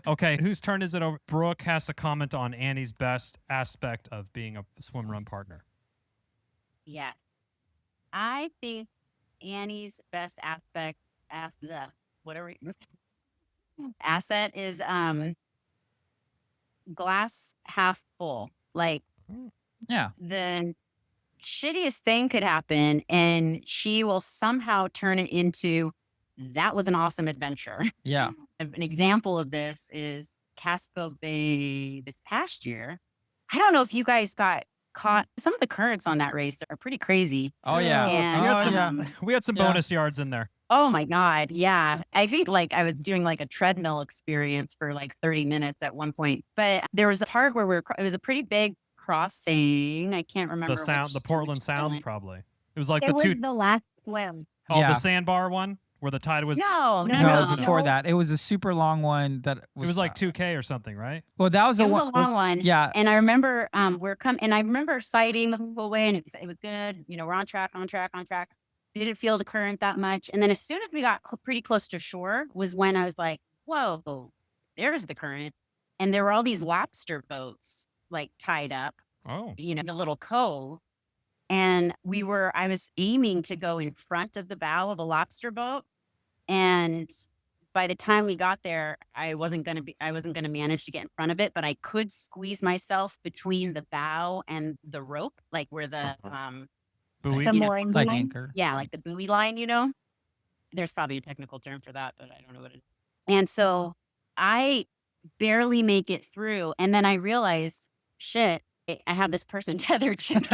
Okay, whose turn is it over? Brooke has to comment on Annie's best aspect of being a swim run partner. Yes. I think Annie's best aspect, asset is glass half full. Like Yeah. the shittiest thing could happen, and she will somehow turn it into that was an awesome adventure. Yeah. An example of this is Casco Bay this past year. I don't know if you guys got caught. Some of the currents on that race are pretty crazy. Oh yeah. And- We had Oh some, yeah. we had some Yeah. bonus yards in there. Oh my God. Yeah. I think like I was doing like a treadmill experience for like 30 minutes at one point. But there was a part where it was a pretty big crossing. I can't remember. The sound, which- the Portland which Sound, island. probably. It was like It the was two the last swim. oh Yeah. the sandbar one where the tide was. No, no, No, no. before no. that, it was a super long one that It was. was like 2K or something, right? Well, that was It the was one. a long one. Yeah. And I remember and I remember sighting the whole way, and it was good. You know, we're on track. Didn't feel the current that much. And then as soon as we got pretty close to shore was when I was like, whoa, there's the current. And there were all these lobster boats like tied up, Oh. you know, in the little cove. And I was aiming to go in front of the bow of a lobster boat. And by the time we got there, I wasn't going to manage to get in front of it, but I could squeeze myself between the bow and the rope, like where the, Buoy. The you know, mooring Like line. anchor. yeah, like the buoy line, you know, there's probably a technical term for that, but I don't know what it is. And so I barely make it through. And then I realize, shit, I have this person tethered to me.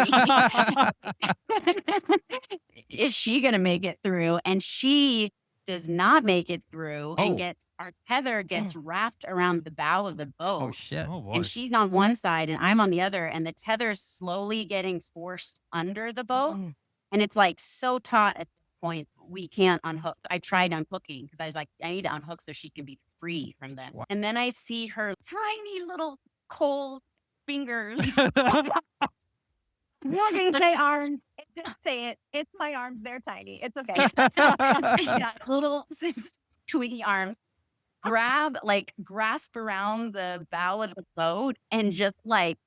Is she going to make it through? And she does not make it through and our tether gets wrapped around the bow of the boat. Oh shit. Oh boy. And she's on one side and I'm on the other, and the tether is slowly getting forced under the boat. And it's like so taut at this point, we can't unhook. I tried unhooking because I was like, I need to unhook so she can be free from this. Wow. And then I see her tiny little cold fingers. You can say arms. Just say it. It's my arms. They're tiny. It's okay. Got little twiggy arms. Grasp around the bow of the boat and just like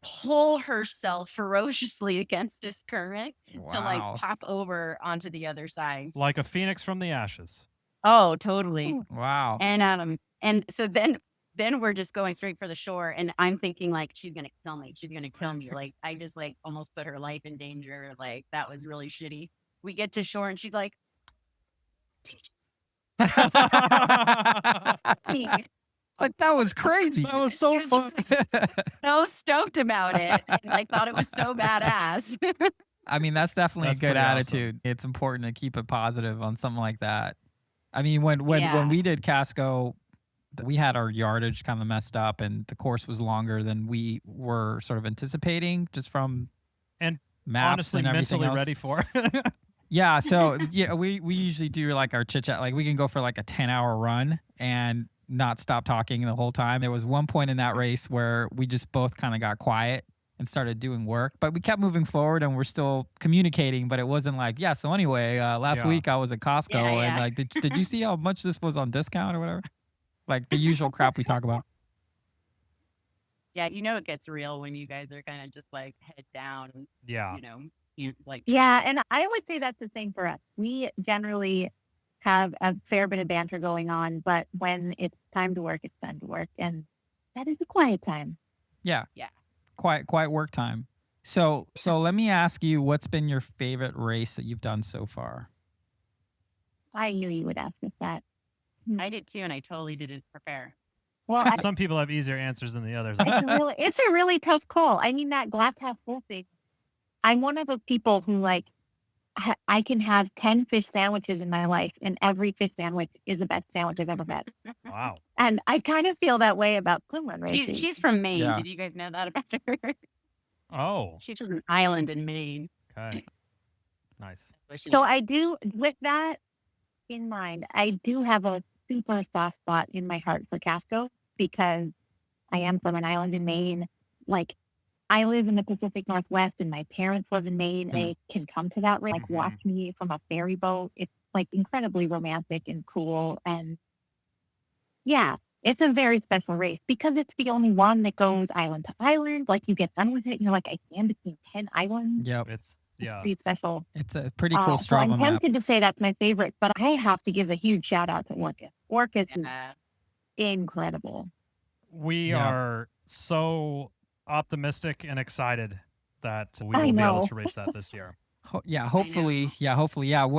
pull herself ferociously against this current to like Wow. pop over onto the other side. Like a phoenix from the ashes. Oh, totally. Wow. And so then we're just going straight for the shore, and I'm thinking like she's gonna kill me. She's gonna kill me. Like I just like almost put her life in danger. Like that was really shitty. We get to shore and she's like, Like that was crazy. That was so fun. so stoked about it. And I thought it was so badass. I mean, that's definitely That's a good pretty awesome. attitude. It's important to keep it positive on something like that. I mean, when Yeah. we did Casco, we had our yardage kind of messed up, and the course was longer than we were sort of anticipating, just from And maps Honestly, and everything mentally else. ready for. Yeah, so yeah, we usually do like our chit chat. Like we can go for like a 10-hour run and not stop talking the whole time. There was one point in that race where we just both kind of got quiet and started doing work, but we kept moving forward and we're still communicating. But it wasn't like, yeah. So anyway, last Yeah. week I was at Costco and Yeah. like, did you see how much this was on discount or whatever? Like the usual crap we talk about. Yeah, you know it gets real when you guys are kind of just like head down, Yeah. like Yeah, and I would say that's the same for us. We generally have a fair bit of banter going on, but when it's time to work, it's time to work, and that is a quiet time. Yeah. Yeah. Quiet work time. So let me ask you, what's been your favorite race that you've done so far? I knew you would ask us that. I did too, and I totally didn't prepare. Well, Some people have easier answers than the others. it's a really tough call. I mean, that glass half full thing. I'm one of those people who like I can have 10 fish sandwiches in my life, and every fish sandwich is the best sandwich I've ever had. Wow. And I kind of feel that way about swimrun racing. She's from Maine. Yeah. Did you guys know that about her? Oh. She's from an island in Maine. Okay. Nice. So I do, with that in mind, I do have a super soft spot in my heart for Casco because I am from an island in Maine. Like, I live in the Pacific Northwest, and my parents live in Maine. They can come to that, like, watch me from a ferry boat. It's like incredibly romantic and cool. And yeah, it's a very special race because it's the only one that goes island to island. Like, you get done with it, and you're like, I stand between 10 islands. Yep. It's It's yeah. pretty special. It's a pretty cool So I'm Strava map. tempted to say that's my favorite, but I have to give a huge shout out to Orcus. Orcus is incredible. We Yeah. are so optimistic and excited that we I will be able know. to race that this year. Hopefully. Yeah.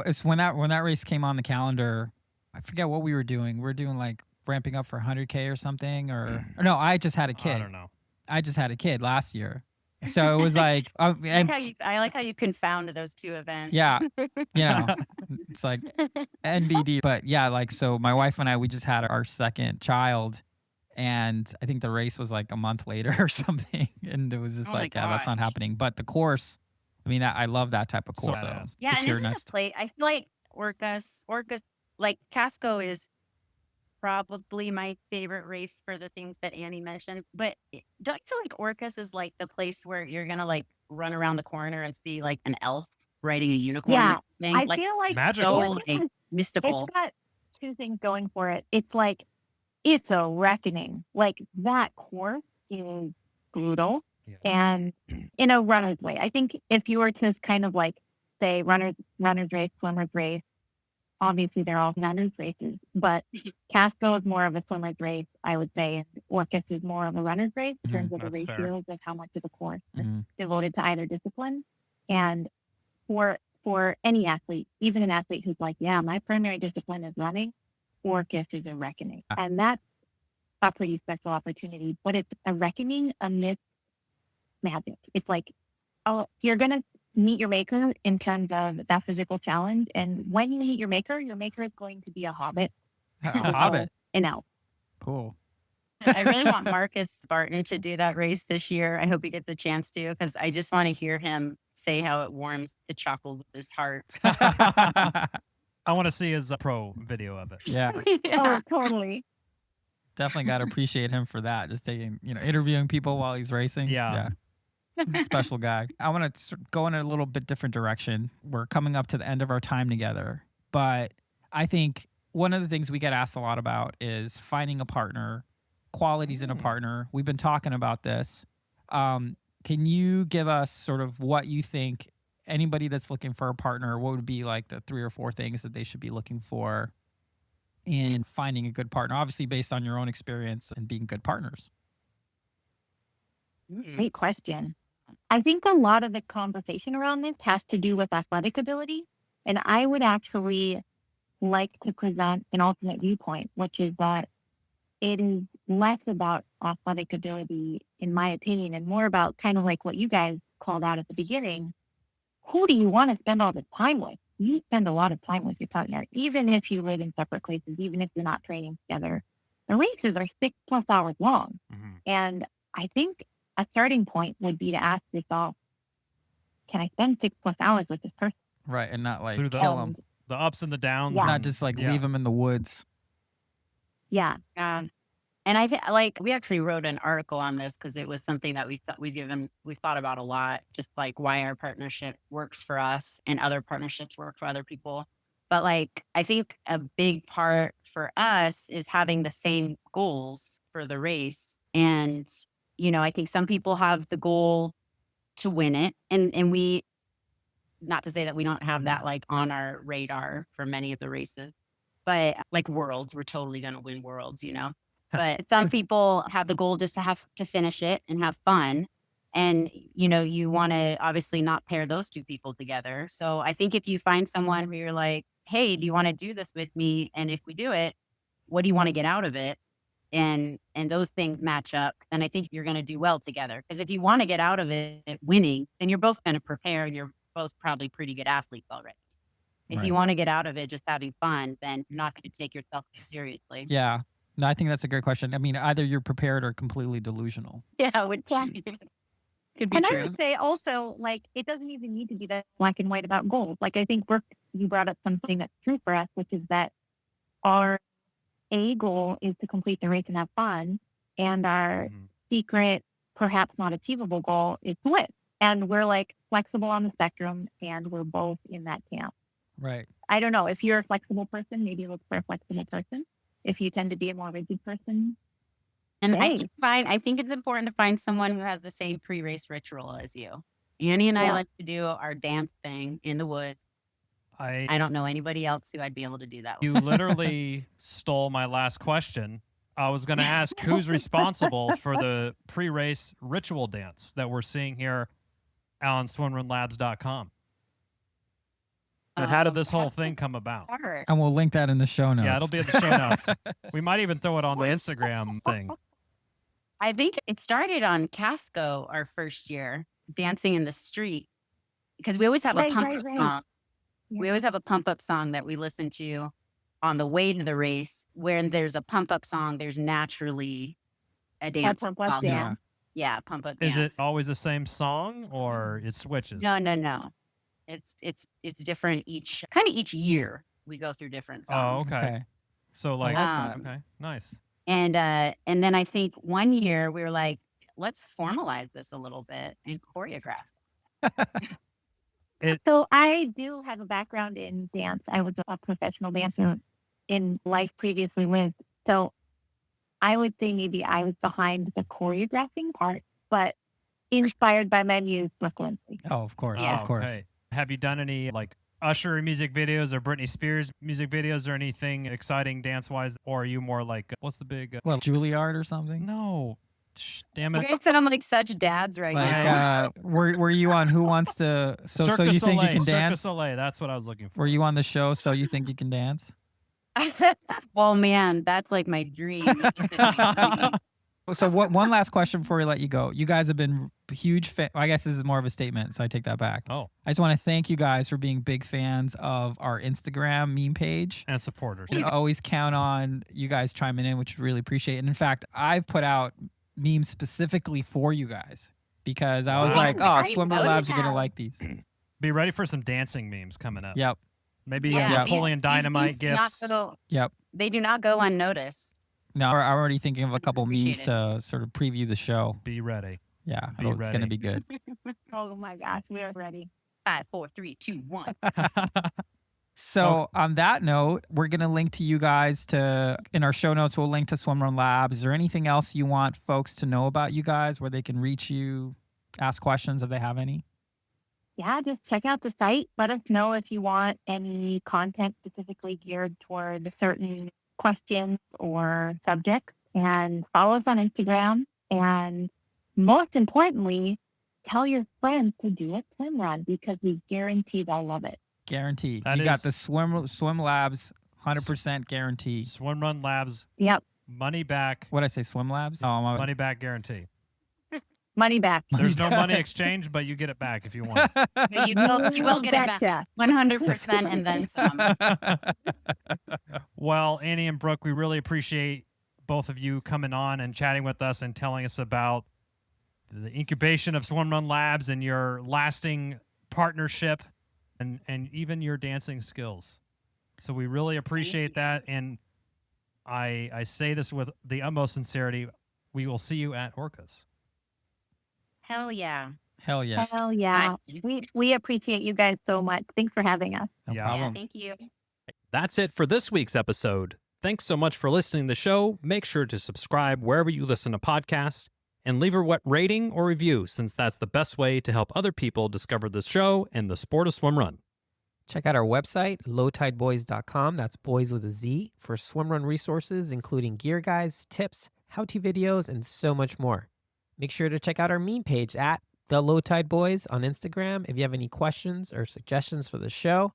It's when that race came on the calendar, I forget what we were doing. We were doing like ramping up for 100K or something, or no, I just had a kid. I don't know. I just had a kid last year. So it was like, and I like how you confound those two events. yeah, it's like NBD. But yeah, like, so my wife and I, we just had our second child, and I think the race was like a month later or something. And it was just Oh my like, yeah, that's not gosh. happening. But the course, I mean, I love that type of So course. badass. Yeah, this and year isn't next. the play? I feel like Orcus, like Casco is probably my favorite race for the things that Annie mentioned. But don't you feel like Orcus is like the place where you're gonna like run around the corner and see like an elf riding a unicorn? Yeah, thing? I like feel like Magical. so Orcus like, has- mystical. it's got two things going for it. It's like, it's a reckoning. Like, that course is brutal Yeah. and in a runner's way. I think if you were to kind of like say runner's race, swimmer's race, obviously they're all runners races, but Casco is more of a swimmer's race, I would say, and Orcus is more of a runner's race in terms of the That's fair. ratios of how much of the course is Mhm. devoted to either discipline. And for any athlete, even an athlete who's like, yeah, my primary discipline is running, Orcus is a reckoning. And that's a pretty special opportunity, but it's a reckoning amidst magic. It's like, oh, you're going to meet your maker in terms of that physical challenge. And when you meet your maker is going to be a hobbit. A hobbit. An elf. Cool. I really want Marcus Spartan to do that race this year. I hope he gets a chance to, because I just want to hear him say how it warms the chuckles of his heart. I want to see his pro video of it. Yeah. Oh, totally. Definitely got to appreciate him for that. Just taking, interviewing people while he's racing. Yeah. He's a special guy. I want to go in a little bit different direction. We're coming up to the end of our time together, but I think one of the things we get asked a lot about is finding a partner, qualities in a partner. We've been talking about this. Can you give us sort of what you think anybody that's looking for a partner, what would be like the 3 or 4 things that they should be looking for in finding a good partner, obviously based on your own experience and being good partners? Great question. I think a lot of the conversation around this has to do with athletic ability. And I would actually like to present an alternate viewpoint, which is that it is less about athletic ability, in my opinion, and more about kind of like what you guys called out at the beginning. Who do you want to spend all the time with? You spend a lot of time with your partner, even if you live in separate places, even if you're not training together. The races are 6+ hours long. Mhm. And I think a starting point would be to ask yourself, can I spend 6+ hours with this person? Right. And not like Through the- kill them. The ups and the downs. Yeah. Not and- just like yeah. leave them in the woods. Yeah. And I think, like, we actually wrote an article on this because it was something that we thought about a lot, just like why our partnership works for us and other partnerships work for other people. But like, I think a big part for us is having the same goals for the race. And, I think some people have the goal to win it. And we, not to say that we don't have that like on our radar for many of the races, but like worlds, we're totally going to win worlds, But some people have the goal just to have to finish it and have fun. And, you want to obviously not pair those two people together. So I think if you find someone who you're like, hey, do you want to do this with me? And if we do it, what do you want to get out of it? And those things match up, then I think you're going to do well together. Because if you want to get out of it winning, then you're both going to prepare. You're both probably pretty good athletes already. If you want to get out of it just having fun, then you're not going to take yourself too seriously. Yeah. No, I think that's a great question. I mean, either you're prepared or completely delusional. Yeah, which could be And I true. would say also, like, it doesn't even need to be that black and white about goals. Like, I think, Brooke, you brought up something that's true for us, which is that our A goal is to complete the race and have fun. And our secret, perhaps not achievable goal is to win. And we're like flexible on the spectrum, and we're both in that camp. Right. I don't know. If you're a flexible person, maybe look for a flexible person. If you tend to be a more rigid person, And Hey. I think it's important to find someone who has the same pre-race ritual as you. Annie and I Yeah. like to do our dance thing in the woods. I don't know anybody else who I'd be able to do that with. You literally stole my last question. I was going to ask who's responsible for the pre-race ritual dance that we're seeing here on swimrunlabs.com. And how did this whole thing come about? Hard. And we'll link that in the show notes. Yeah, it'll be in the show notes. We might even throw it on the Instagram thing. I think it started on Casco our first year, dancing in the street, because we always have a Right, pump right, up right. song. Yeah. We always have a pump up song that we listen to on the way to the race. When there's a pump up song, there's naturally a dance. pump up song. dance. Yeah, pump up Is dance. it always the same song or it switches? No. It's different each year. We go through different Oh, songs. okay. So like, that. okay, nice. And then I think one year we were like, let's formalize this a little bit and choreograph. So I do have a background in dance. I was a professional dancer in life previously with. So I would say maybe I was behind the choreographing part, but inspired by my muse, Brooke Lindsley. Oh, of course. Yeah. Of course. Okay. Have you done any like Usher music videos or Britney Spears music videos or anything exciting dance wise? Or are you more like, what's the big? Well, Juilliard or something? No. Damn You it. guys sound like such dads right Like, now. were you on Who Wants to? So Cirque so du you think you Soleil, can Cirque du dance? Soleil, that's what I was looking for. Were you on the show? So you think you can dance? Well, man, that's like my dream. So one last question before we let you go. You guys have been huge I guess this is more of a statement, so I take that back. Oh, I just want to thank you guys for being big fans of our Instagram meme page. and supporters. We always count on you guys chiming in, which we really appreciate. And in fact, I've put out memes specifically for you guys because I was Wow. like, oh, I Swimrun know Labs you are going to have. like these. Be ready for some dancing memes coming up. Yep. Maybe Yeah, Napoleon Dynamite these do not gifts. Yep. They do not go unnoticed. No, I'm already thinking of a couple memes Appreciate to sort of preview the show. Be ready. Yeah, Be it's going to ready. be good. Oh my gosh, we are ready. 5, 4, 3, 2, 1. So on that note, we're going to link to you guys in our show notes. We'll link to Swimrun Labs. Is there anything else you want folks to know about you guys where they can reach you, ask questions if they have any? Yeah, just check out the site. Let us know if you want any content specifically geared toward certain questions or subjects, and follow us on Instagram. And most importantly, tell your friends to do a swim run because we guarantee they'll love it. Guarantee. That You got is- the Swim Labs 100% guarantee. Swimrun Labs Yep, money back, What did I say? Swim Labs? Oh, money back guarantee. money back. There's no money exchange, but you get it back if you want. But you will get it back. Betcha. 100% and then some. Well, Annie and Brooke, we really appreciate both of you coming on and chatting with us and telling us about the incubation of Swimrun Labs and your lasting partnership and even your dancing skills. So we really appreciate that. And I say this with the utmost sincerity. We will see you at Orcas. Hell yeah. Hell yes. Hell yeah. We appreciate you guys so much. Thanks for having us. No Yeah. problem. Yeah, thank you. That's it for this week's episode. Thanks so much for listening to the show. Make sure to subscribe wherever you listen to podcasts and leave a rating or review, since that's the best way to help other people discover the show and the sport of swimrun. Check out our website, lowtideboys.com. That's boys with a Z, for swimrun resources, including gear guides, tips, how-to videos, and so much more. Make sure to check out our meme page at The Low Tide Boys on Instagram. If you have any questions or suggestions for the show,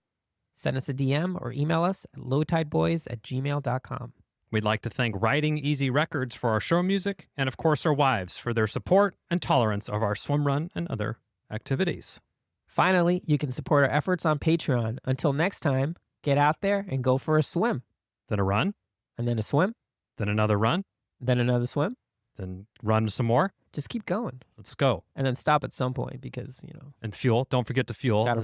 send us a DM or email us at lowtideboys@gmail.com. We'd like to thank Writing Easy Records for our show music, and of course our wives for their support and tolerance of our swimrun and other activities. Finally, you can support our efforts on Patreon. Until next time, get out there and go for a swim. Then a run, And then a swim, then another run, then another swim. then run some more. Just keep going. Let's go. And then stop at some point because, And fuel. Don't forget to fuel. Gotta